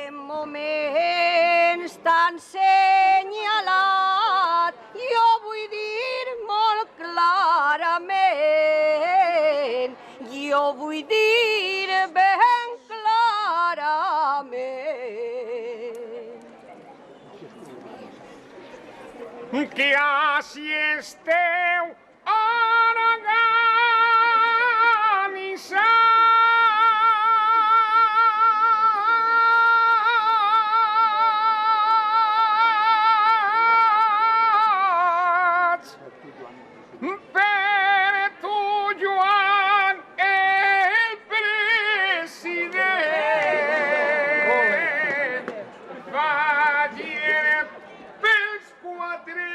en moments tan senyalat, jo vull dir molt clarament, jo vull dir ben clarament. Que així esteu organitzats per tu, Joan, el president, vagin pels quatre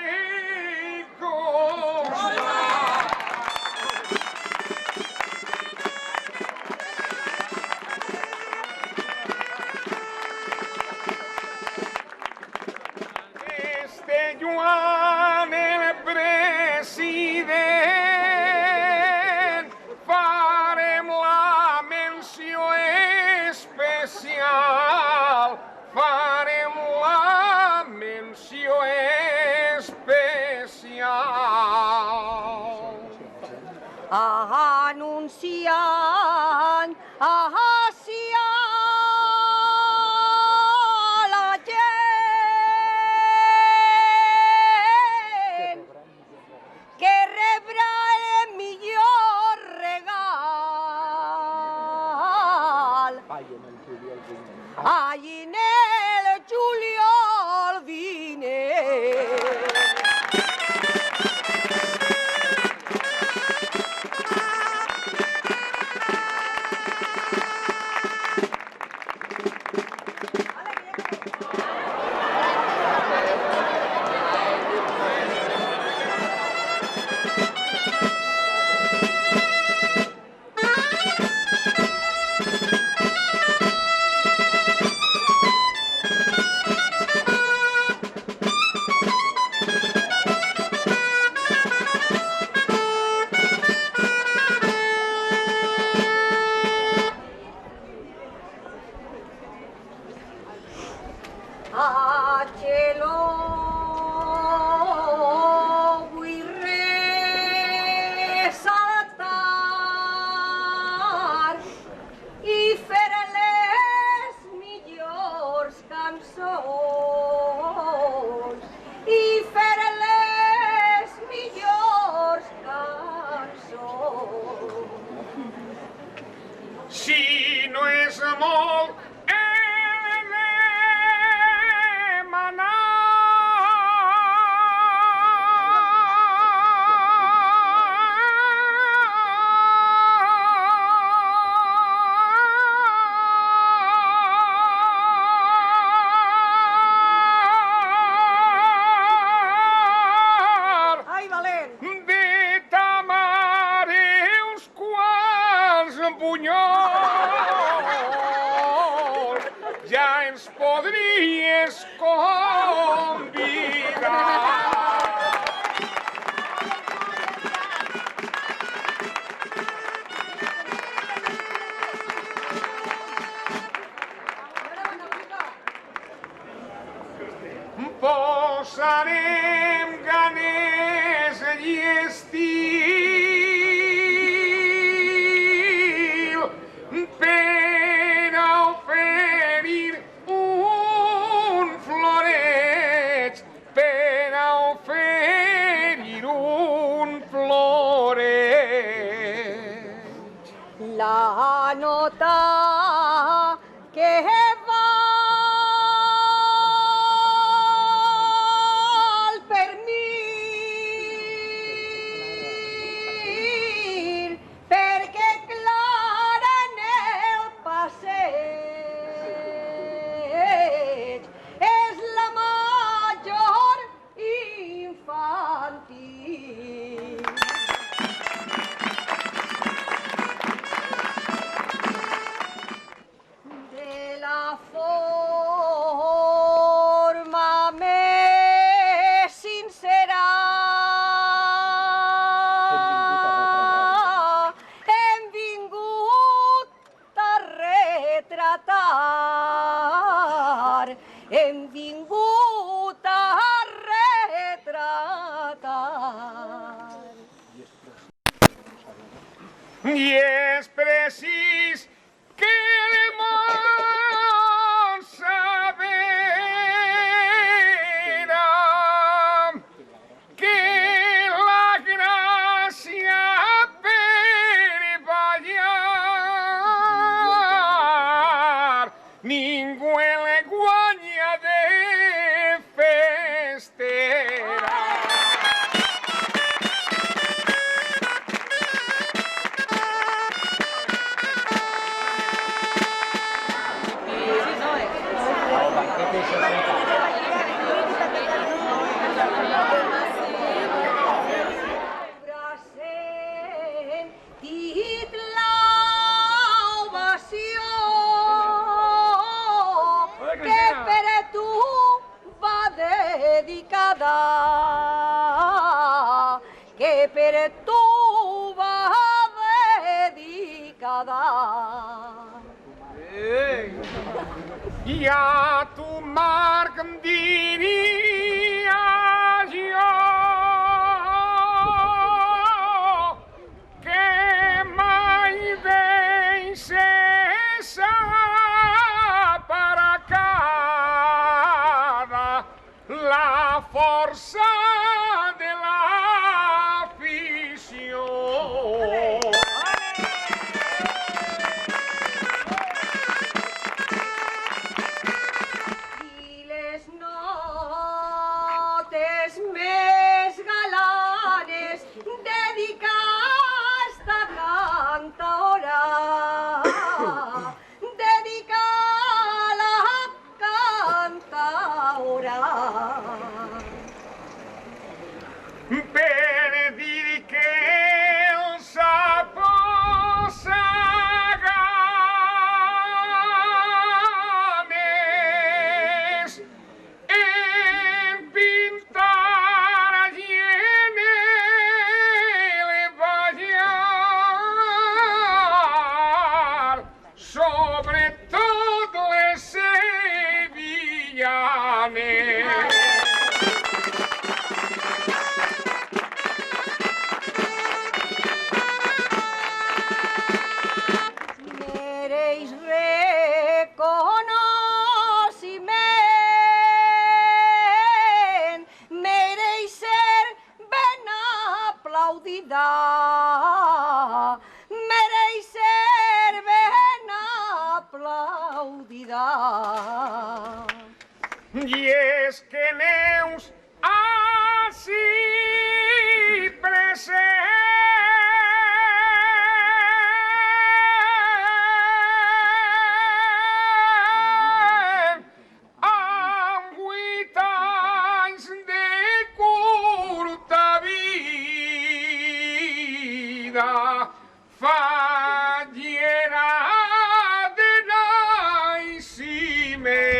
Joan el president, farem la menció especial, farem la menció especial. Anunciant, hacia la gent que rebrà el millor regal. Ai, en el juliol vinent. Vull ressaltar i fer les millors cançons, i fer les millors cançons. Si no és molt ja ens podries convidar. Posarem ganes i estil per a oferir un floreig, per a oferir un floreig. La nota que val per mi, perquè clara en el passeig és la major infantil. De la forma més sincera hem vingut a retratar hem vingut a retratar. I és precís que el món sabera que la gràcia per ballar ningú el guanya de festera. Dit l'ovació que per tu va dedicada, que per tu va dedicada. I a tu Marc em diria jo que mai deixes aparcada la força de l'afició. Més galanes dedica esta cantaora, dedica la cantaora. Per dir que el sapos aganes en pintar allí en el ballar, sobretot les sevillanes. Mereix reconeixement, mereix ser ben aplaudida, mereix ser ben aplaudida. I és que neus ací present amb 8 anys de curta vida fallera de naixement.